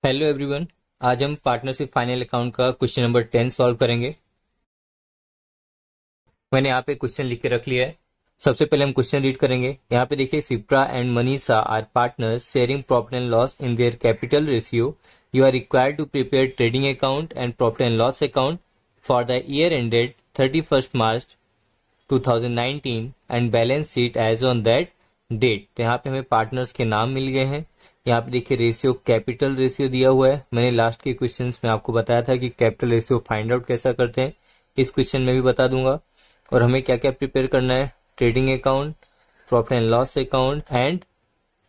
Hello everyone. आज हम partnership final account का क्वेश्चन नंबर 10 सॉल्व करेंगे। मैंने यहाँ पे क्वेश्चन लिख के रख लिया है। सबसे पहले हम क्वेश्चन रीड करेंगे। यहाँ पे देखिए, Sipra and Manisha are partners sharing profit and loss in their capital ratio. You are required to prepare trading account and profit and loss account for the year ended 31 March 2019 and balance sheet as on that date. तो यहाँ पे हमें partners के नाम मिल गए हैं। यहाँ पे देखिए, रेशियो कैपिटल रेशियो दिया हुआ है। मैंने लास्ट के क्वेश्चंस में आपको बताया था कि कैपिटल रेशियो फाइंड आउट कैसा करते हैं। इस क्वेश्चन में भी बता दूंगा। और हमें क्या क्या प्रिपेयर करना है, trading account, profit and loss account and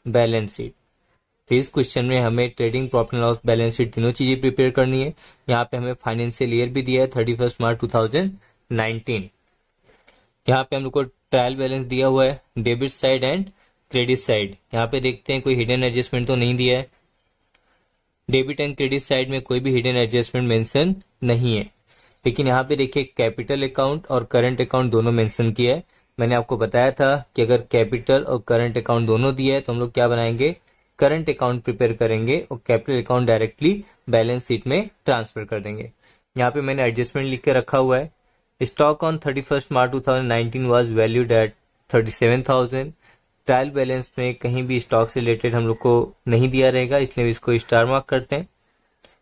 balance sheet. तो इस क्वेश्चन में हमें trading, profit and loss, balance sheet तीनों चीजें प्रिपेयर करनी है। यहाँ पे हमें फाइनेंशियल ईयर भी दिया है 31 मार्च 2019। यहाँ पे हम लोग को ट्रायल बैलेंस दिया हुआ है, debit side and credit side. यहाँ पे देखते हैं कोई हिडन एडजस्टमेंट तो नहीं दिया है। डेबिट एंड क्रेडिट साइड में कोई भी हिडन एडजस्टमेंट मेंशन नहीं है। लेकिन यहाँ पे देखिए, कैपिटल अकाउंट और करंट अकाउंट दोनों मेंशन किया है। मैंने आपको बताया था कि अगर कैपिटल और करंट अकाउंट दोनों दिया है तो हम लोग क्या बनाएंगे, करंट अकाउंट प्रिपेयर करेंगे और capital account directly balance sheet में ट्रांसफर कर देंगे। यहाँ पे मैंने एडजस्टमेंट लिख के रखा हुआ है। Stock on 31 March 2019 was valued at 37,000। Trial balance में कहीं भी स्टॉक से रिलेटेड हम लोग को नहीं दिया रहेगा, इसलिए इसको स्टार मार्क करते हैं।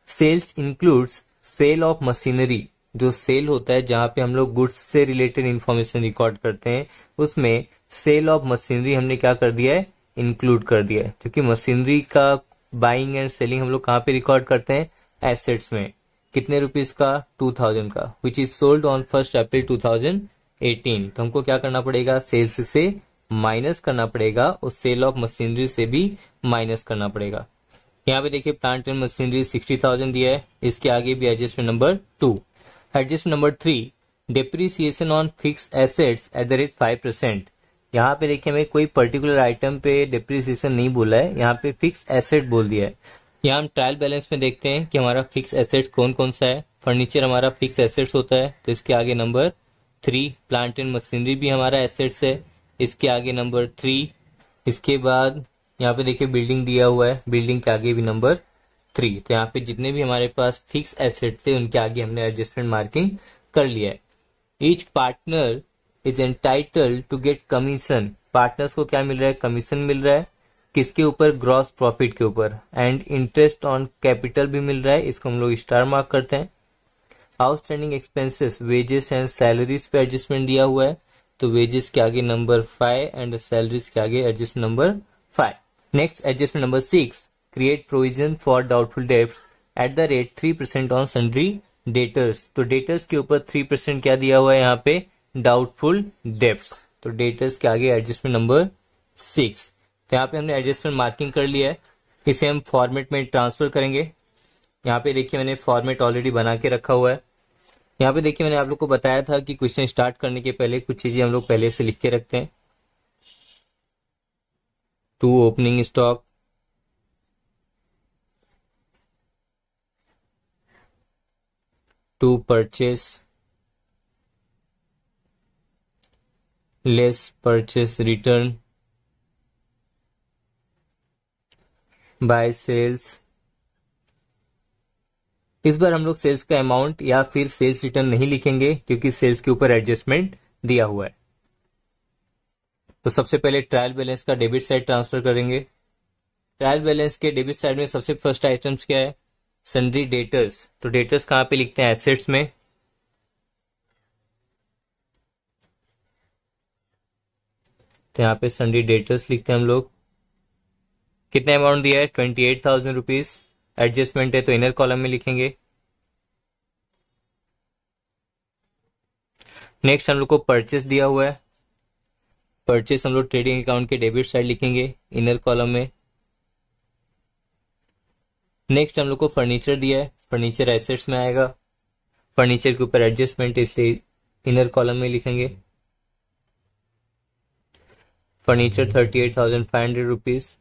Sales includes sale of machinery. जो सेल होता है जहां पे हम लोग गुड्स से रिलेटेड इंफॉर्मेशन रिकॉर्ड करते हैं, उसमें सेल ऑफ मशीनरी हमने क्या कर दिया है, इंक्लूड कर दिया है। क्योंकि मशीनरी का बाइंग एंड सेलिंग हम लोग कहाँ पे रिकॉर्ड करते हैं, एसेट्स में। कितने रुपीस का, 2000 का, विच इज सोल्ड ऑन 1 अप्रैल 2018। तो हमको क्या करना पड़ेगा, सेल्स से माइनस करना पड़ेगा और सेल ऑफ मशीनरी से भी माइनस करना पड़ेगा। यहाँ पे देखिए, प्लांट एंड मशीनरी 60,000 दिया है। इसके आगे भी adjustment number 2। Adjustment number 3, depreciation on fix assets at the rate 5%। यहाँ पे देखिए, हमें कोई पर्टिकुलर आइटम पे डिप्रिसिएशन नहीं बोला है, यहाँ पे फिक्स एसेट बोल दिया है। यहाँ हम ट्रायल बैलेंस में देखते हैं कि हमारा फिक्स एसेट कौन कौन सा है। फर्नीचर हमारा फिक्स एसेट्स होता है, तो इसके आगे नंबर 3। प्लांट एंड मशीनरी भी हमारा एसेट्स है, इसके आगे नंबर 3। इसके बाद यहाँ पे देखिए, बिल्डिंग दिया हुआ है, बिल्डिंग के आगे भी नंबर 3। तो यहाँ पे जितने भी हमारे पास फिक्स एसेट थे उनके आगे हमने एडजस्टमेंट मार्किंग कर लिया है। Each partner is entitled to get commission. Partners को क्या मिल रहा है, कमीशन मिल रहा है। किसके ऊपर, ग्रॉस प्रॉफिट के ऊपर। एंड इंटरेस्ट ऑन कैपिटल भी मिल रहा है, इसको हम लोग स्टार मार्क करते हैं। Outstanding expenses, wages and salaries पे एडजस्टमेंट दिया हुआ है, तो वेजेस के आगे नंबर 5 एंड सैलरीज के आगे adjustment number 5। Next, adjustment number 6, create provision for doubtful debts at the rate 3% on sundry debtors. तो डेटर्स के ऊपर 3% क्या दिया हुआ है, यहाँ पे डाउटफुल डेब्ट्स। तो डेटर्स के आगे एडजस्टमेंट नंबर 6। तो यहाँ पे हमने एडजस्टमेंट मार्किंग कर लिया है। इसे हम फॉर्मेट में ट्रांसफर करेंगे। यहाँ पे देखिए, मैंने फॉर्मेट ऑलरेडी बना के रखा हुआ है। यहाँ पे देखिए, मैंने आप लोग को बताया था कि क्वेश्चन स्टार्ट करने के पहले कुछ चीजें हम लोग पहले से लिख के रखते हैं। To opening stock, to purchase less purchase return by sales. इस बार हम लोग सेल्स का अमाउंट या फिर सेल्स रिटर्न नहीं लिखेंगे, क्योंकि सेल्स के ऊपर एडजस्टमेंट दिया हुआ है। तो सबसे पहले ट्रायल बैलेंस का डेबिट साइड ट्रांसफर करेंगे। ट्रायल बैलेंस के डेबिट साइड में सबसे फर्स्ट आइटम्स क्या है, सन्ड्री डेटर्स। तो डेटर्स कहाँ पे लिखते हैं, एसेट्स में। तो यहाँ पे सन्ड्री डेटर्स लिखते हैं हम लोग। कितना अमाउंट दिया है, 28,000 रुपीज। एडजस्टमेंट है तो इनर कॉलम में लिखेंगे। नेक्स्ट हम लोग को परचेस दिया हुआ है। परचेस हम लोग ट्रेडिंग अकाउंट के डेबिट साइड लिखेंगे, इनर कॉलम में। नेक्स्ट हम लोग को फर्नीचर दिया है, फर्नीचर एसेट्स में आएगा। फर्नीचर के ऊपर एडजस्टमेंट, इसलिए इनर कॉलम में लिखेंगे। Furniture 38,500 rupees.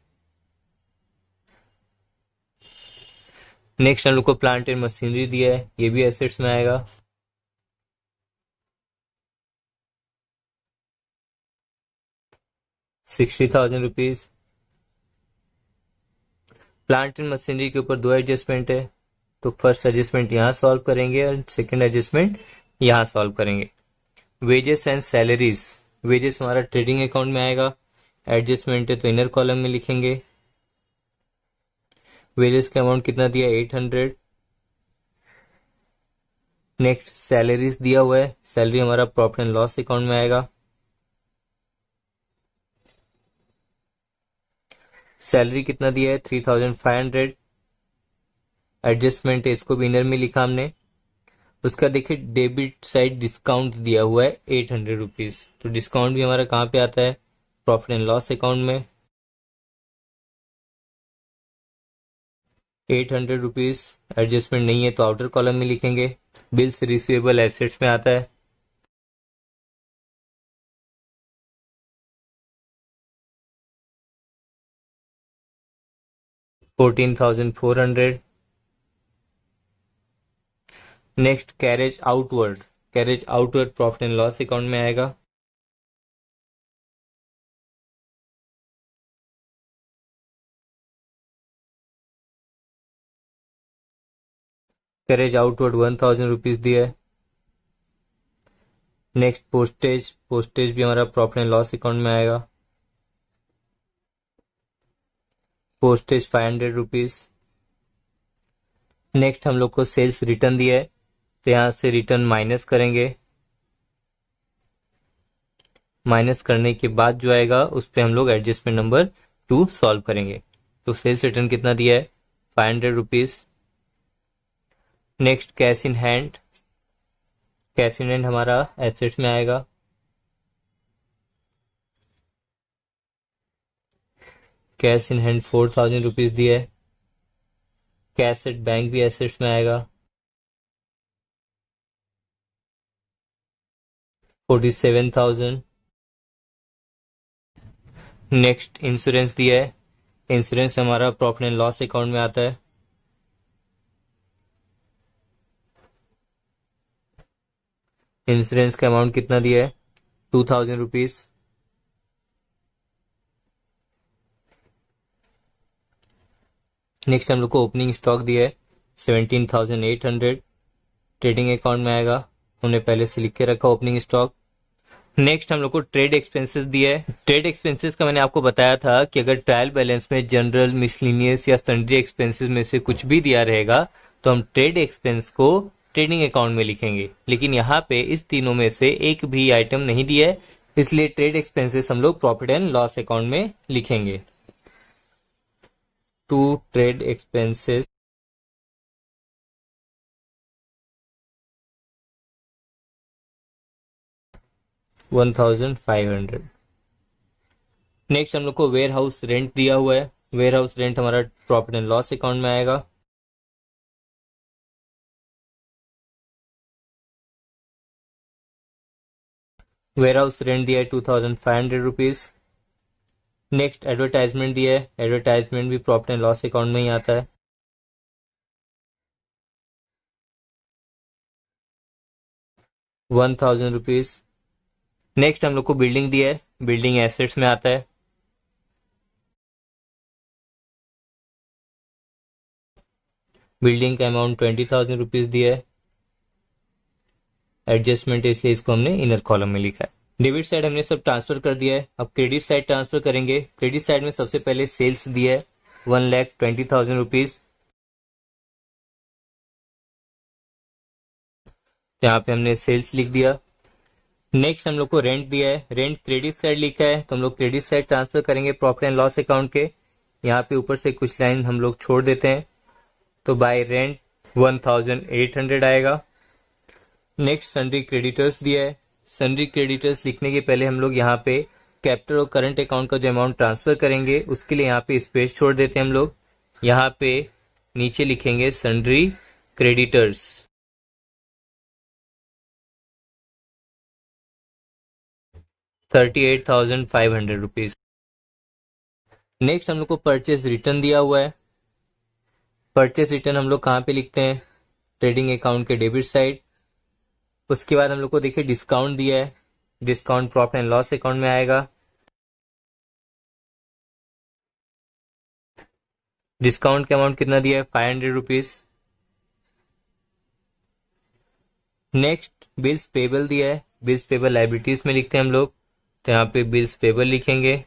नेक्स्ट हम लोग को प्लांट एंड मशीनरी दिया है, ये भी एसेट्स में आएगा। 60,000 रुपीज। प्लांट एंड मशीनरी के ऊपर दो एडजस्टमेंट है, तो फर्स्ट एडजस्टमेंट यहाँ सॉल्व करेंगे और सेकंड एडजस्टमेंट यहाँ सॉल्व करेंगे। वेजेस एंड सैलरीज, वेजेस हमारा ट्रेडिंग अकाउंट में आएगा, एडजस्टमेंट है तो इनर कॉलम में लिखेंगे। वेजेस का अमाउंट कितना दिया 800। नेक्स्ट सैलरीज दिया हुआ है, सैलरी हमारा प्रॉफिट एंड लॉस अकाउंट में आएगा। सैलरी कितना दिया है 3500। एडजस्टमेंट है, इसको भी इनर में लिखा हमने। उसका देखिए डेबिट साइड डिस्काउंट दिया हुआ है 800 रुपीज, तो डिस्काउंट भी हमारा कहाँ पे आता है प्रॉफिट एंड लॉस अकाउंट में। 800 रुपीज, एडजस्टमेंट नहीं है तो आउटर कॉलम में लिखेंगे। बिल्स रिसीवेबल एसेट्स में आता है। $14,400। Next carriage outward, carriage outward profit and loss account में आएगा। कैरेज आउटवर्ड 1000 रुपीज दिया है। नेक्स्ट पोस्टेज, पोस्टेज भी हमारा प्रॉफिट एंड लॉस अकाउंट में आएगा। Postage 500 rupees. नेक्स्ट हम लोग को सेल्स रिटर्न दिया है, तो यहां से रिटर्न माइनस करेंगे। माइनस करने के बाद जो आएगा उस पर हम लोग एडजस्टमेंट नंबर 2 सॉल्व करेंगे। तो सेल्स रिटर्न कितना दिया है 500 rupees. Next cash in hand, cash in hand हमारा एसेट्स में आएगा। कैश इन हैंड 4000 रुपीज दिया है। कैश एट बैंक भी एसेट्स में आएगा। 47,000। नेक्स्ट इंश्योरेंस दिया है, इंश्योरेंस हमारा प्रॉफिट एंड लॉस अकाउंट में आता है। इंश्योरेंस का अमाउंट कितना दिया है 2000 रुपीज। नेक्स्ट हम लोग को ओपनिंग स्टॉक दिया है 17,800, ट्रेडिंग अकाउंट में आएगा। हमने पहले से लिख के रखा ओपनिंग स्टॉक। नेक्स्ट हम लोग को ट्रेड एक्सपेंसेस दिया है। ट्रेड एक्सपेंसेस का मैंने आपको बताया था कि अगर ट्रायल बैलेंस में जनरल, मिसलिनियस या सन्ड्री एक्सपेंसेस में से कुछ भी दिया रहेगा तो हम ट्रेड एक्सपेंस को ट्रेडिंग अकाउंट में लिखेंगे, लेकिन यहाँ पे इस तीनों में से एक भी आइटम नहीं दिया है, इसलिए ट्रेड एक्सपेंसेस हम लोग प्रॉफिट एंड लॉस अकाउंट में लिखेंगे। To trade expenses $1,500। नेक्स्ट हम लोग को वेयर हाउस रेंट दिया हुआ है, वेयर हाउस रेंट हमारा प्रॉफिट एंड लॉस अकाउंट में आएगा। वेयर हाउस रेंट दिया है 2,500 रुपीज। नेक्स्ट एडवर्टाइजमेंट दिया है, एडवर्टाइजमेंट भी प्रॉफिट एंड लॉस अकाउंट में ही आता है। ₹1,000। नेक्स्ट हम लोग को बिल्डिंग दिया है, बिल्डिंग एसेट्स में आता है। बिल्डिंग का अमाउंट 20,000 रुपीज दिया है। एडजस्टमेंट है इसलिए इसको हमने इनर कॉलम में लिखा है। डेबिट साइड हमने सब ट्रांसफर कर दिया है, अब क्रेडिट साइड ट्रांसफर करेंगे। क्रेडिट साइड में सबसे पहले सेल्स दिया है 1,20,000 रुपीज, यहाँ पे हमने सेल्स लिख दिया। नेक्स्ट हम लोग को रेंट दिया है, रेंट क्रेडिट साइड लिखा है तो हम लोग क्रेडिट साइड ट्रांसफर करेंगे प्रॉफिट एंड लॉस अकाउंट के। यहाँ पे ऊपर से कुछ लाइन हम लोग छोड़ देते हैं, तो बाय रेंट 1,800 आएगा। नेक्स्ट सन्ड्री क्रेडिटर्स दिया है, सन्ड्री क्रेडिटर्स लिखने के पहले हम लोग यहाँ पे कैपिटल और करंट अकाउंट का जो अमाउंट ट्रांसफर करेंगे उसके लिए यहाँ पे स्पेस छोड़ देते हैं हम लोग। यहाँ पे नीचे लिखेंगे सन्ड्री क्रेडिटर्स। ₹38,500। नेक्स्ट हम लोग को परचेज रिटर्न दिया हुआ है। परचेज रिटर्न हम लोग कहाँ पे लिखते हैं ट्रेडिंग अकाउंट के डेबिट साइड। उसके बाद हम लोग को देखिए डिस्काउंट दिया है, discount profit and loss account में आएगा। डिस्काउंट का अमाउंट कितना दिया है, 500 रुपीज। नेक्स्ट बिल्स पेबल दिया है, बिल्स पेबल लाइबिलिटीज में लिखते हैं हम लोग, तो यहाँ पे बिल्स पेबल लिखेंगे।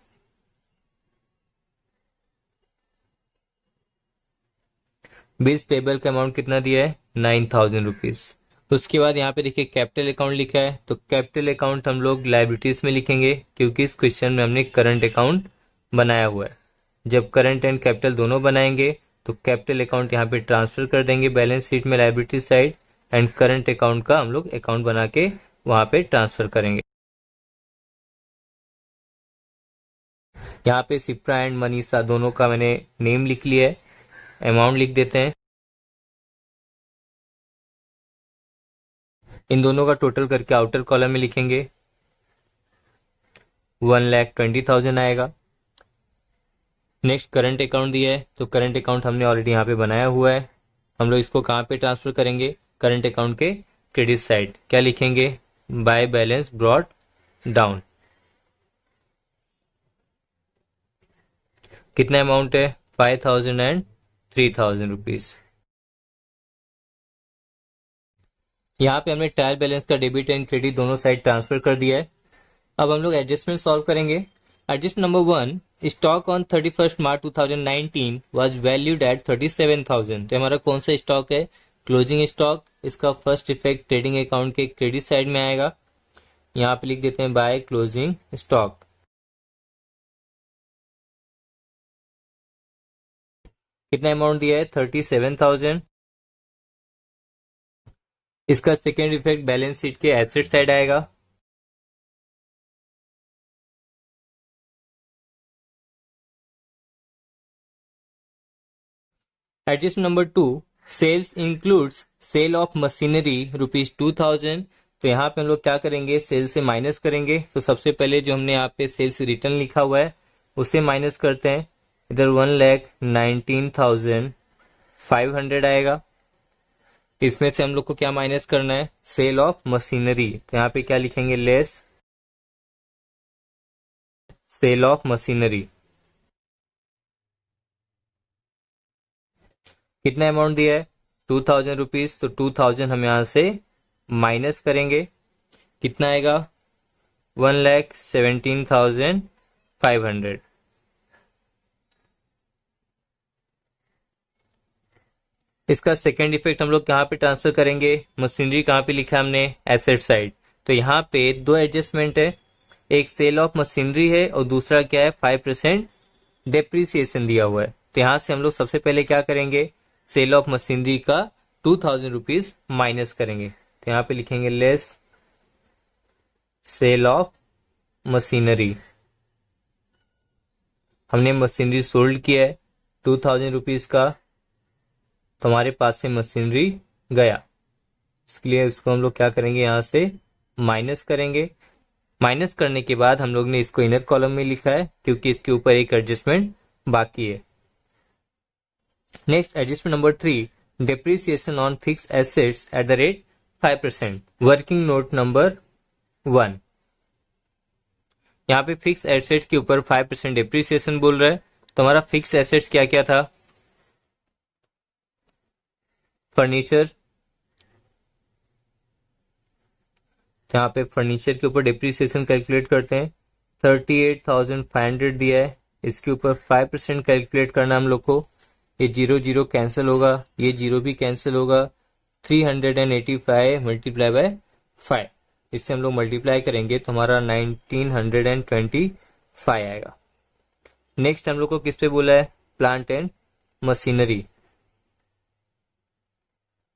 बिल्स पेबल का अमाउंट कितना दिया है, 9,000 रुपीज। उसके बाद यहाँ पे देखिए कैपिटल अकाउंट लिखा है, तो कैपिटल अकाउंट हम लोग लाइबिलिटीज में लिखेंगे, क्योंकि इस क्वेश्चन में हमने करंट अकाउंट बनाया हुआ है। जब करंट एंड कैपिटल दोनों बनाएंगे तो कैपिटल अकाउंट यहाँ पे ट्रांसफर कर देंगे बैलेंस शीट में liabilities side, and current account का हम लोग अकाउंट बना के वहां पे ट्रांसफर करेंगे। यहाँ पे सिप्रा एंड मनीषा दोनों का मैंने नेम लिख लिया है, अमाउंट लिख देते हैं। इन दोनों का टोटल करके आउटर कॉलम में लिखेंगे, 1,20,000 आएगा। नेक्स्ट करंट अकाउंट दिया है, तो करंट अकाउंट हमने ऑलरेडी यहाँ पे बनाया हुआ है। हम लोग इसको कहाँ पे ट्रांसफर करेंगे, करंट अकाउंट के क्रेडिट साइड। क्या लिखेंगे, बाय बैलेंस ब्रॉट डाउन। कितना अमाउंट है, 5,000 एंड 3,000 रुपीज। यहाँ पे हमने ट्रायल बैलेंस का डेबिट एंड क्रेडिट दोनों साइड ट्रांसफर कर दिया है। अब हम लोग एडजस्टमेंट सॉल्व करेंगे। Adjustment number 1, stock on 31 March 2019 was valued at 37,000। तो हमारा कौन सा स्टॉक है, क्लोजिंग स्टॉक। इसका फर्स्ट इफेक्ट ट्रेडिंग अकाउंट के क्रेडिट साइड में आएगा। यहाँ पे लिख देते हैं बाय क्लोजिंग स्टॉक। कितना अमाउंट दिया है, 37,000। इसका सेकेंड इफेक्ट बैलेंस शीट के एसेट साइड आएगा। Adjustment number 2, sales includes sale of machinery ₹2,000। तो यहाँ पे हम लोग क्या करेंगे, सेल से माइनस करेंगे। तो सबसे पहले जो हमने यहाँ पे सेल्स रिटर्न लिखा हुआ है उसे माइनस करते हैं। इधर 1,19,500 आएगा। इसमें से हम लोग को क्या माइनस करना है, सेल ऑफ मशीनरी। तो यहाँ पे क्या लिखेंगे, लेस सेल ऑफ मशीनरी। कितना अमाउंट दिया है, 2,000 रुपीज। तो 2,000 हम यहां से माइनस करेंगे, कितना आएगा, 1,17,500। इसका सेकेंड इफेक्ट हम लोग कहाँ पे ट्रांसफर करेंगे, मशीनरी कहाँ पे लिखा है हमने, एसेट साइड। तो यहाँ पे दो एडजस्टमेंट है, एक सेल ऑफ मशीनरी है और दूसरा क्या है, 5% डेप्रीसिएशन दिया हुआ है। तो यहां से हम लोग सबसे पहले क्या करेंगे, सेल ऑफ मशीनरी का 2,000 रुपीज माइनस करेंगे। तो यहाँ पे लिखेंगे लेस सेल ऑफ मशीनरी। हमने मशीनरी सोल्ड किया है 2,000 रुपीज का, तो हमारे पास से मशीनरी गया। इसके लिए इसको हम लोग क्या करेंगे, यहां से माइनस करेंगे। माइनस करने के बाद हम लोग ने इसको इनर कॉलम में लिखा है, क्योंकि इसके ऊपर एक एडजस्टमेंट बाकी है। Next adjustment number 3, depreciation on fix assets at the rate 5%। Working note number 1। यहाँ पे फिक्स एसेट्स के ऊपर 5% डेप्रिसिएशन बोल रहा है। तो हमारा फिक्स एसेट्स क्या क्या था, फर्नीचर। यहाँ पे फर्नीचर के ऊपर डेप्रिसिएशन कैलकुलेट करते हैं, 38,500 दिया है। इसके ऊपर 5% कैलकुलेट करना हम लोग को। ये 0 कैंसिल होगा, ये 0 भी कैंसिल होगा। 385 मल्टीप्लाई बाय 5, इससे हम लोग मल्टीप्लाई करेंगे तो हमारा 1925 आएगा। नेक्स्ट हम लोग को किस पे बोला है, plant and machinery.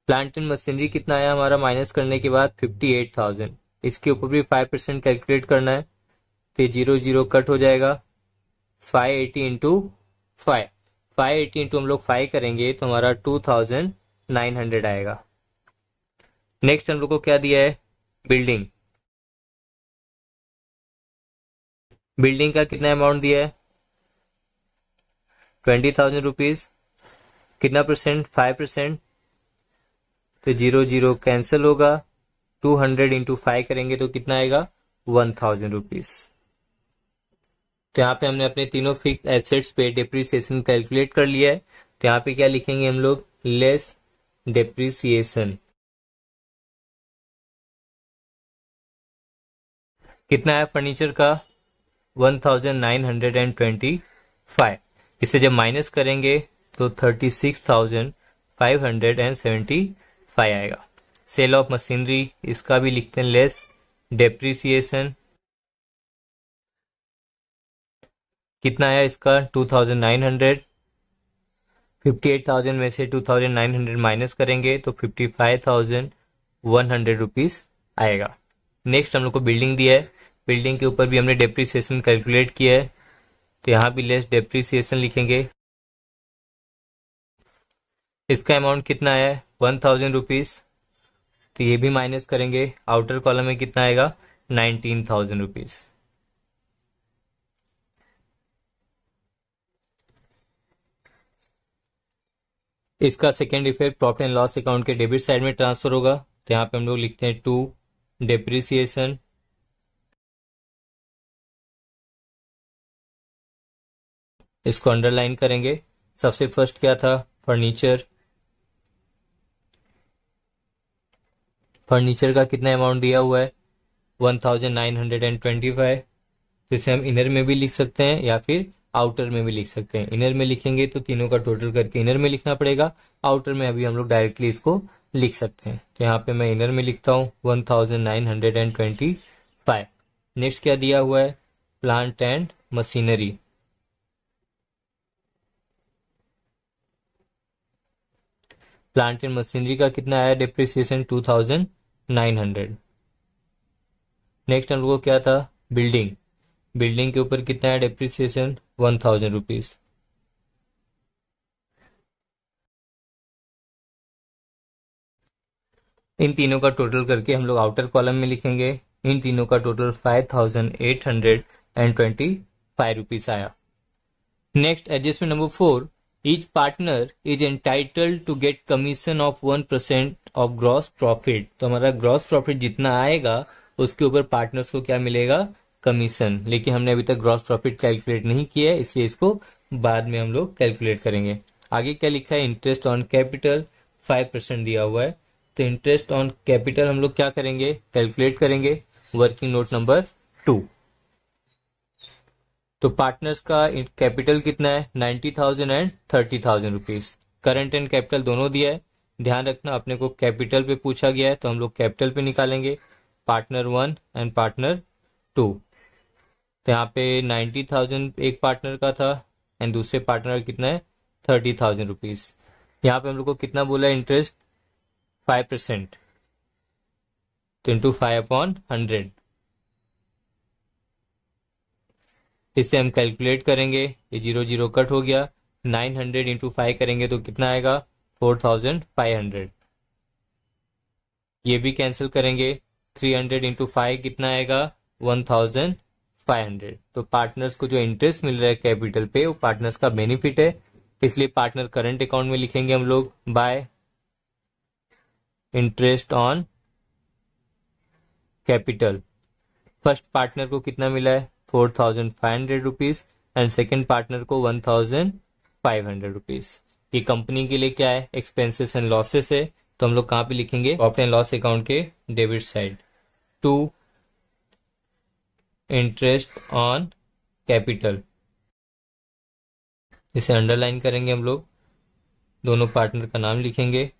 Plant and machinery कितना आया हमारा, माइनस करने के बाद 58,000। इसके ऊपर भी 5% कैलकुलेट करना है, तो 0 कट हो जाएगा। 580 इंटू 580 इंटू हम लोग 5 करेंगे तो हमारा 2,900 आएगा। नेक्स्ट हम लोग को क्या दिया है, बिल्डिंग। बिल्डिंग का कितना अमाउंट दिया है, 20,000 रुपीज। कितना परसेंट, 5%। तो 0 कैंसिल होगा, 200 इंटू 5 करेंगे तो कितना आएगा, 1,000 रुपीज। तो यहाँ पे हमने अपने तीनों फिक्स एसेट्स पे डिप्रिसिएशन कैलकुलेट कर लिया है। तो यहाँ पे क्या लिखेंगे हम लोग, लेस डेप्रिसिएशन। कितना है फर्नीचर का, 1925। इसे जब माइनस करेंगे तो 36,575 आएगा। सेल ऑफ मशीनरी, इसका भी लिखते हैं लेस डेप्रिसिएशन। कितना आया इसका, 2900। 58,000 में से 2900 माइनस करेंगे तो 55,100 रुपीज आएगा। नेक्स्ट हम लोग को बिल्डिंग दिया है, बिल्डिंग के ऊपर भी हमने डेप्रिसिएशन कैलकुलेट किया है, तो यहाँ भी लेस डेप्रिसिएशन लिखेंगे। इसका अमाउंट कितना है, 1,000 रुपीज, तो ये भी माइनस करेंगे। आउटर कॉलम में कितना आएगा, 19,000 रुपीज। इसका second effect profit and loss account के डेबिट साइड में ट्रांसफर होगा, तो यहाँ पे हम लोग लिखते हैं टू डेप्रिसिएशन। इसको अंडरलाइन करेंगे। सबसे फर्स्ट क्या था, फर्नीचर। फर्नीचर का कितना अमाउंट दिया हुआ है, 1925। जिसे हम इनर में भी लिख सकते हैं या फिर आउटर में भी लिख सकते हैं। इनर में लिखेंगे तो तीनों का टोटल करके इनर में लिखना पड़ेगा, आउटर में अभी हम लोग डायरेक्टली इसको लिख सकते हैं। तो यहाँ पे मैं इनर में लिखता हूँ 1925। नेक्स्ट क्या दिया हुआ है, plant and machinery. Plant and machinery का कितना आया डिप्रिसिएशन, 2,900। नेक्स्ट हम लोग को क्या था, बिल्डिंग। बिल्डिंग के ऊपर कितना है डिप्रिसिएशन, 1,000 रुपीज। इन तीनों का टोटल करके हम लोग आउटर कॉलम में लिखेंगे। इन तीनों का टोटल 5,825 रुपीज आया। Next adjustment number 4, each partner is entitled to get commission of 1% of gross profit. तो हमारा ग्रॉस प्रॉफिट जितना आएगा उसके ऊपर पार्टनर्स को क्या मिलेगा, कमीशन। लेकिन हमने अभी तक ग्रॉस प्रॉफिट कैलकुलेट नहीं किया है, इसलिए इसको बाद में हम लोग कैलकुलेट करेंगे। आगे क्या लिखा है, इंटरेस्ट ऑन कैपिटल 5% दिया हुआ है। तो इंटरेस्ट ऑन कैपिटल हम लोग क्या करेंगे, कैलकुलेट करेंगे। Working note number 2। तो पार्टनर्स का कैपिटल कितना है, 90,000 and 30,000 rupees. Current and capital दोनों दिया है। ध्यान रखना अपने को कैपिटल पे पूछा गया है तो हम लोग कैपिटल पे निकालेंगे, पार्टनर 1 एंड पार्टनर 2। तो यहाँ पे 90,000 एक पार्टनर का था एंड दूसरे पार्टनर का कितना है, 30,000 रुपीज। यहाँ पे हम लोग को कितना बोला है, इंटरेस्ट 5%, तो इंटू 5/100। इससे हम कैलकुलेट करेंगे, ये 0 0 कट हो गया। 900 इंटू 5 करेंगे तो कितना आएगा, 4,500। ये भी कैंसिल करेंगे। 300 इंटू 5 कितना आएगा, 1,500। तो पार्टनर्स को जो इंटरेस्ट मिल रहा है कैपिटल पे वो पार्टनर्स का बेनिफिट है, इसलिए पार्टनर करंट अकाउंट में लिखेंगे हम लोग bye interest on capital. First partner को कितना मिला है, 4,500 रुपीज एंड सेकेंड पार्टनर को 1,500 रुपीज। ये कंपनी के लिए क्या है, एक्सपेंसेस एंड लॉसेस है। तो हम लोग कहाँ पे लिखेंगे, प्रॉफिट एंड लॉस अकाउंट के debit side, to interest on capital. इसे अंडरलाइन करेंगे हम लोग, दोनों पार्टनर का नाम लिखेंगे।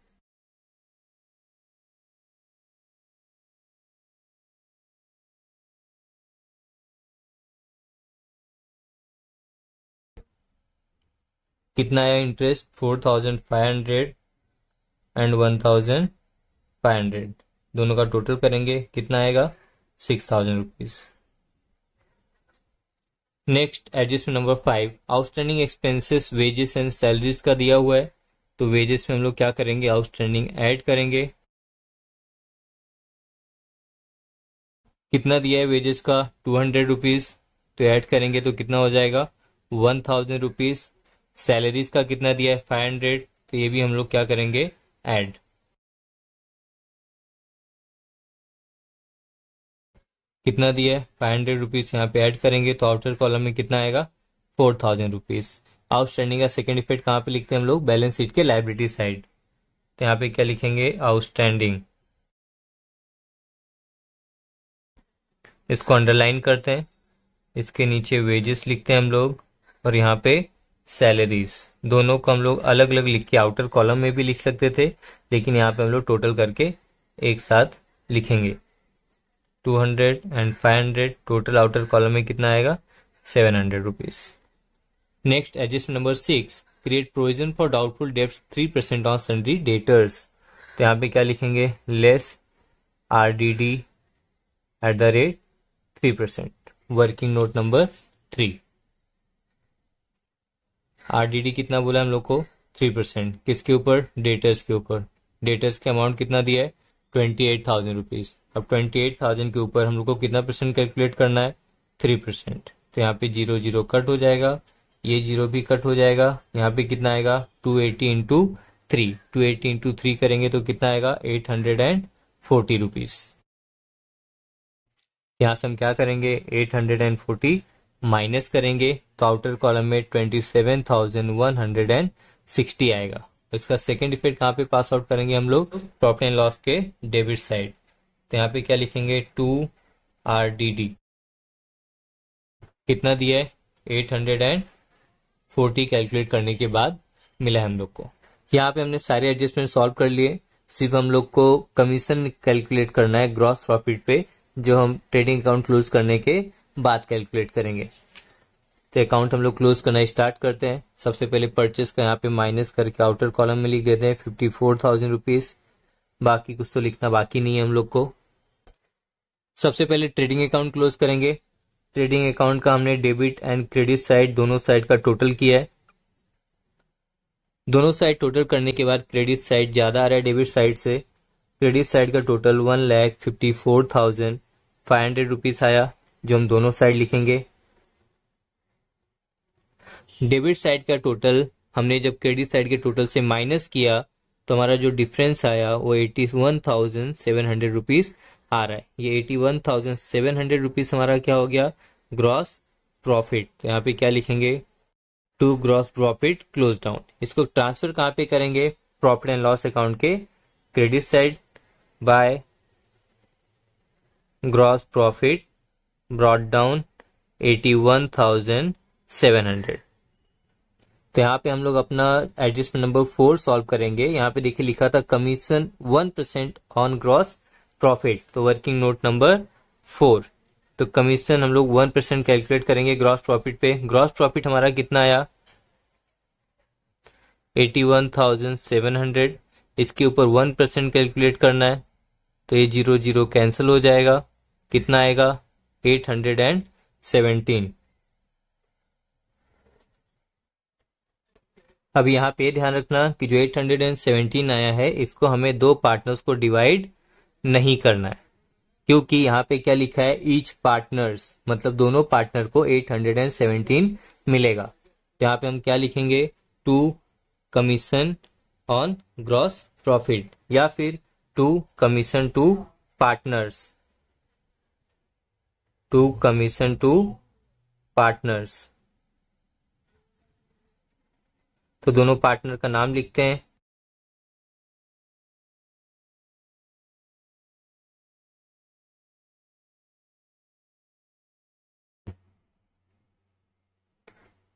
कितना है इंटरेस्ट, 4,500 एंड 1,500। दोनों का टोटल करेंगे कितना आएगा, 6,000 rupees. Next adjustment number 5, outstanding expenses wages and salaries का दिया हुआ है। तो वेजेस में हम लोग क्या करेंगे, आउटस्टैंडिंग ऐड करेंगे। कितना दिया है वेजेस का, 200 रुपीज, तो ऐड करेंगे तो कितना हो जाएगा, 1,000 रुपीज। सैलरीज का कितना दिया है, 500, तो ये भी हम लोग क्या करेंगे, ऐड। कितना दिया है, 500 रुपीज, यहाँ पे ऐड करेंगे तो आउटर कॉलम में कितना आएगा, 4,000 रुपीज। आउटस्टैंडिंग का सेकंड इफेक्ट कहाँ पे लिखते हैं हम लोग? बैलेंस शीट के लायबिलिटी साइड। तो यहाँ पे क्या लिखेंगे? आउटस्टैंडिंग। इसको अंडरलाइन करते हैं। इसके नीचे वेजेस लिखते हैं हम लोग, और यहाँ पे सैलरीज। दोनों को हम लोग अलग अलग लिख के आउटर कॉलम में भी लिख सकते थे, लेकिन यहाँ पे हम लोग टोटल करके एक साथ लिखेंगे। 200 एंड 500 टोटल आउटर कॉलम में कितना आएगा? 700 rupees. Next adjustment number 6, create provision for doubtful debts 3% on sundry debtors. तो यहाँ पे क्या लिखेंगे? Less RDD at the rate 3%। Working note number 3। RDD कितना बोला हम लोग को? 3%। किसके ऊपर? डेटर्स के ऊपर। डेटर्स के अमाउंट कितना दिया है? 28,000 रुपीज। अब 28,000 के ऊपर हम लोग को कितना परसेंट कैलकुलेट करना है? 3%। तो यहाँ पे 0 0 कट हो जाएगा, ये 0 भी कट हो जाएगा। यहाँ पे कितना आएगा? 280 इंटू 3। 280 इंटू 3 करेंगे तो कितना आएगा? 840 रुपीज। यहाँ से हम क्या करेंगे? 840 माइनस करेंगे तो आउटर कॉलम में 27,160 आएगा। इसका सेकंड इफेक्ट कहाँ पे पास आउट करेंगे हम लोग? प्रॉफिट एंड लॉस के डेबिट साइड। तो यहाँ पे क्या लिखेंगे? 2RDD कितना दिया है? 840 कैलकुलेट करने के बाद मिला है हम लोग को। यहाँ पे हमने सारे एडजस्टमेंट सॉल्व कर लिए। सिर्फ हम लोग को कमीशन कैलकुलेट करना है ग्रॉस प्रॉफिट पे, जो हम ट्रेडिंग अकाउंट क्लोज करने के बाद कैलकुलेट करेंगे। तो अकाउंट हम लोग क्लोज करना स्टार्ट करते हैं। सबसे पहले परचेस का यहाँ पे माइनस करके आउटर कॉलम में लिख देते हैं 54,000 रुपीज। बाकी कुछ तो लिखना बाकी नहीं है हम लोग को। सबसे पहले ट्रेडिंग अकाउंट क्लोज करेंगे। ट्रेडिंग अकाउंट का हमने डेबिट एंड क्रेडिट साइड दोनों साइड का टोटल किया है। दोनों साइड टोटल करने के बाद क्रेडिट साइड ज्यादा आ रहा है डेबिट साइड से। क्रेडिट साइड का टोटल 1,54,500 रुपीज आया, जो हम दोनों साइड लिखेंगे। डेबिट साइड का टोटल हमने जब क्रेडिट साइड के टोटल से माइनस किया तो हमारा जो डिफरेंस आया वो 81,700 रुपीज आ रहा है। ये 81,700 रुपीज हमारा क्या हो गया? Gross profit. तो यहाँ पे क्या लिखेंगे? To gross profit close down. इसको ट्रांसफर कहाँ पे करेंगे? प्रॉफिट एंड लॉस अकाउंट के credit side by gross profit brought down 81,700। तो यहाँ पे हम लोग अपना एडजस्टमेंट नंबर 4 सॉल्व करेंगे। यहाँ पे देखिए लिखा था कमीशन 1% ऑन ग्रॉस प्रॉफिट, तो वर्किंग नोट नंबर 4। तो कमीशन हम लोग 1% कैलकुलेट करेंगे ग्रॉस प्रॉफिट पे। ग्रॉस प्रॉफिट हमारा कितना आया? 81,700। इसके ऊपर 1% कैलकुलेट करना है, तो ये 0 0 कैंसिल हो जाएगा। कितना आएगा? 817। अब यहाँ पे ध्यान रखना कि जो 817 आया है इसको हमें दो पार्टनर्स को डिवाइड नहीं करना है, क्योंकि यहाँ पे क्या लिखा है? ईच पार्टनर्स, मतलब दोनों पार्टनर को 817 मिलेगा। यहाँ पे हम क्या लिखेंगे? To commission on gross profit, या फिर to commission to partners. To commission to partners. तो दोनों पार्टनर का नाम लिखते हैं।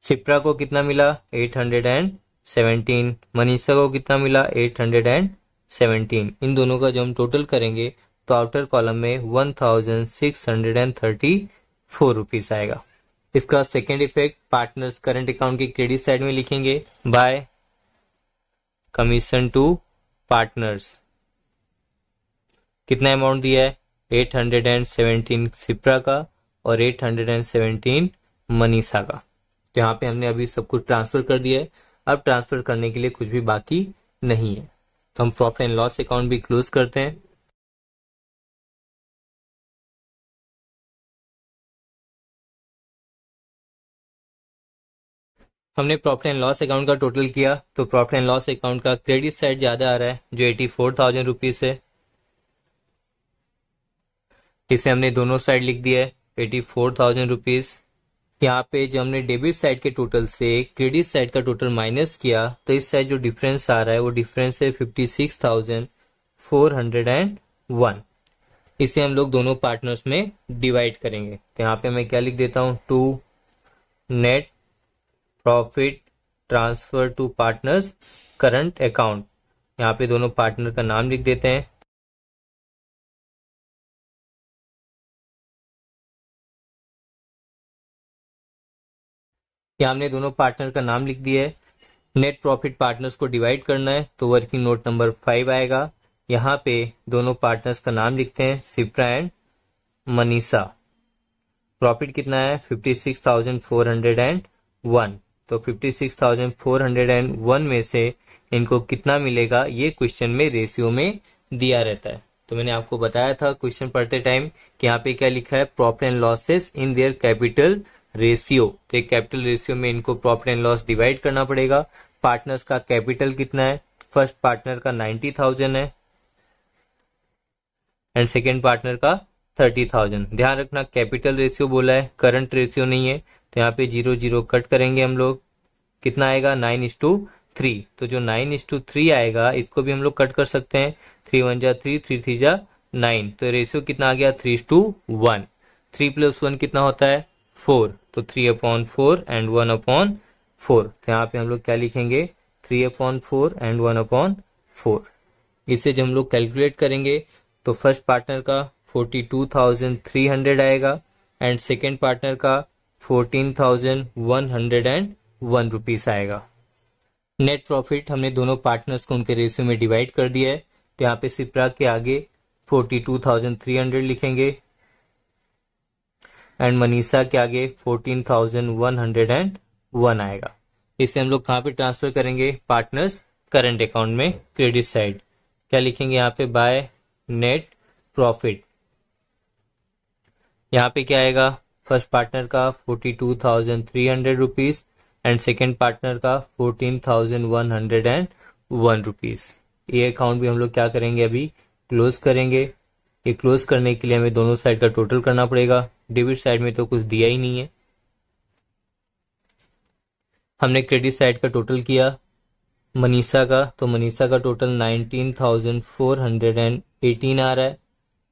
शिप्रा को कितना मिला? 817। मनीषा को कितना मिला? 817। इन दोनों का जब हम टोटल करेंगे तो आउटर कॉलम में 1,634 रुपीज आएगा। इसका second effect partners current account की क्रेडिट साइड में लिखेंगे बाय कमीशन टू पार्टनर्स। कितना अमाउंट दिया है? 817 शिप्रा का और 817 मनीषा का। तो यहाँ पे हमने अभी सब कुछ ट्रांसफर कर दिया है। अब ट्रांसफर करने के लिए कुछ भी बाकी नहीं है, तो हम प्रॉफिट एंड लॉस अकाउंट भी क्लोज करते हैं। हमने प्रॉफिट एंड लॉस अकाउंट का टोटल किया तो प्रॉफिट एंड लॉस अकाउंट का क्रेडिट साइड ज्यादा आ रहा है, जो 84,000 रुपीज है। इसे हमने दोनों साइड लिख दिया है 84,000 रुपीज। यहाँ पे जब हमने डेबिट साइड के टोटल से क्रेडिट साइड का टोटल माइनस किया तो इस साइड जो डिफरेंस आ रहा है वो डिफरेंस है 56,401। इसे हम लोग दोनों पार्टनर्स में डिवाइड करेंगे। तो यहाँ पे मैं क्या लिख देता हूँ, to net profit transfer to partners current account. यहाँ पे दोनों पार्टनर का नाम लिख देते हैं। यहाँ हमने दोनों पार्टनर का नाम लिख दिया है। नेट प्रॉफिट पार्टनर्स को डिवाइड करना है तो वर्किंग नोट नंबर 5 आएगा। यहाँ पे दोनों पार्टनर्स का नाम लिखते हैं, सिप्रा एंड मनीषा। प्रॉफिट कितना है, 56,401। तो 56,401 में से इनको कितना मिलेगा, ये क्वेश्चन में रेशियो में दिया रहता है। तो मैंने आपको बताया था क्वेश्चन पढ़ते टाइम कि यहाँ पे क्या लिखा है, profit and losses in their capital ratio. तो एक कैपिटल रेशियो में इनको प्रॉफिट एंड लॉस डिवाइड करना पड़ेगा। पार्टनर्स का कैपिटल कितना है, फर्स्ट पार्टनर का 90,000 है एंड सेकेंड पार्टनर का 30,000। ध्यान रखना कैपिटल रेशियो बोला है, करंट रेशियो नहीं है। तो यहाँ पे 0 कट करेंगे हम लोग, कितना आएगा 9:3। तो जो 9:3 आएगा इसको भी हम लोग कट कर सकते हैं, 3 1 जा 3, 3 3 जा 9। तो रेशियो कितना आ गया, 3:1। 3 + 1 कितना होता है, 4। तो 3/4 एंड 1/4। तो यहाँ पे हम लोग क्या लिखेंगे, 3/4 एंड 1/4। इसे जब हम लोग कैलकुलेट करेंगे तो फर्स्ट पार्टनर का 42,300 आएगा एंड सेकेंड पार्टनर का 14,101 रुपीस आएगा। नेट प्रॉफिट हमने दोनों पार्टनर्स को उनके रेशियो में डिवाइड कर दिया है। तो यहाँ पे सिप्रा के आगे 42,300 लिखेंगे एंड मनीषा के आगे 14,101 आएगा। इसे हम लोग कहाँ पे ट्रांसफर करेंगे, पार्टनर्स करंट अकाउंट में क्रेडिट साइड। क्या लिखेंगे यहाँ पे, बाय नेट प्रॉफिट। यहाँ पे क्या आएगा, फर्स्ट पार्टनर का 42,300 रुपीज एंड सेकेंड पार्टनर का 14,101 रुपीज। ये अकाउंट भी हम लोग क्या करेंगे, अभी क्लोज करेंगे। ये क्लोज करने के लिए हमें दोनों साइड का टोटल करना पड़ेगा। डेबिट साइड में तो कुछ दिया ही नहीं है। हमने क्रेडिट साइड का टोटल किया मनीषा का, तो मनीषा का टोटल 19,418 आ रहा है।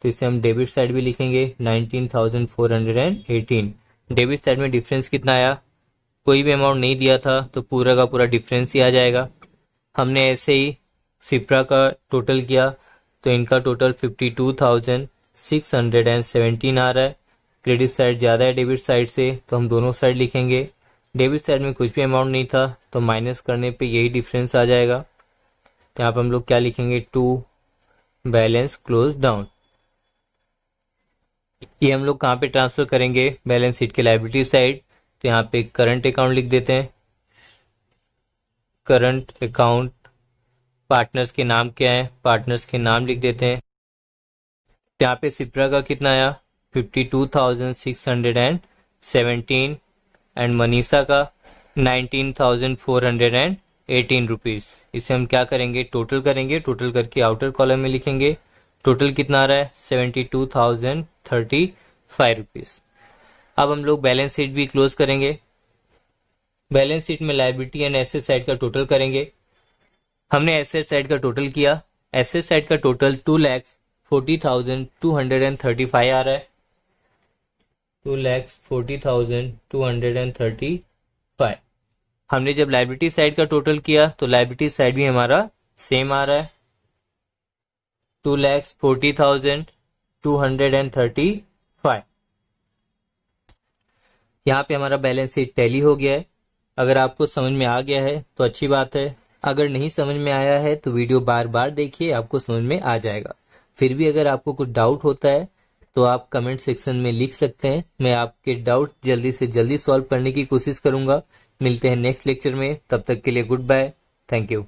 तो इसे हम डेबिट साइड भी लिखेंगे 19,418। डेबिट साइड में डिफरेंस कितना आया, कोई भी अमाउंट नहीं दिया था तो पूरा का पूरा डिफरेंस ही आ जाएगा। हमने ऐसे ही सिप्रा का टोटल किया तो इनका टोटल 52,617 आ रहा है। क्रेडिट साइड ज्यादा है डेबिट साइड से तो हम दोनों साइड लिखेंगे। डेबिट साइड में कुछ भी अमाउंट नहीं था तो माइनस करने पे यही डिफरेंस आ जाएगा। तो यहाँ पे हम लोग क्या लिखेंगे, टू बैलेंस क्लोज डाउन। ये हम लोग कहाँ पे ट्रांसफर करेंगे, बैलेंस शीट के लायबिलिटी साइड। तो यहाँ पे करंट अकाउंट लिख देते हैं, करंट अकाउंट। पार्टनर्स के नाम क्या है, पार्टनर्स के नाम लिख देते हैं। यहाँ पे सिप्रा का कितना आया, 52,617 एंड मनीषा का 19,418 रुपीज। इसे हम क्या करेंगे, टोटल करेंगे। टोटल करके आउटर कॉलम में लिखेंगे। टोटल कितना आ रहा है, 72,035 रुपीज। अब हम लोग बैलेंस शीट भी क्लोज करेंगे। बैलेंस शीट में लायबिलिटी एंड एसेट साइड का टोटल करेंगे। हमने एसेट साइड का टोटल किया। एसेट साइड का टोटल 2,40,235 आ रहा है, 2,40,235। हमने जब लायबिलिटी साइड का टोटल किया तो लायबिलिटी साइड भी हमारा सेम आ रहा है, 2,40,235। यहाँ पे हमारा बैलेंस शीट टैली हो गया है। अगर आपको समझ में आ गया है तो अच्छी बात है, अगर नहीं समझ में आया है तो वीडियो बार बार देखिए, आपको समझ में आ जाएगा। फिर भी अगर आपको कुछ डाउट होता है तो आप कमेंट सेक्शन में लिख सकते हैं। मैं आपके डाउट जल्दी से जल्दी सॉल्व करने की कोशिश करूंगा। मिलते हैं नेक्स्ट लेक्चर में, तब तक के लिए गुड बाय, थैंक यू।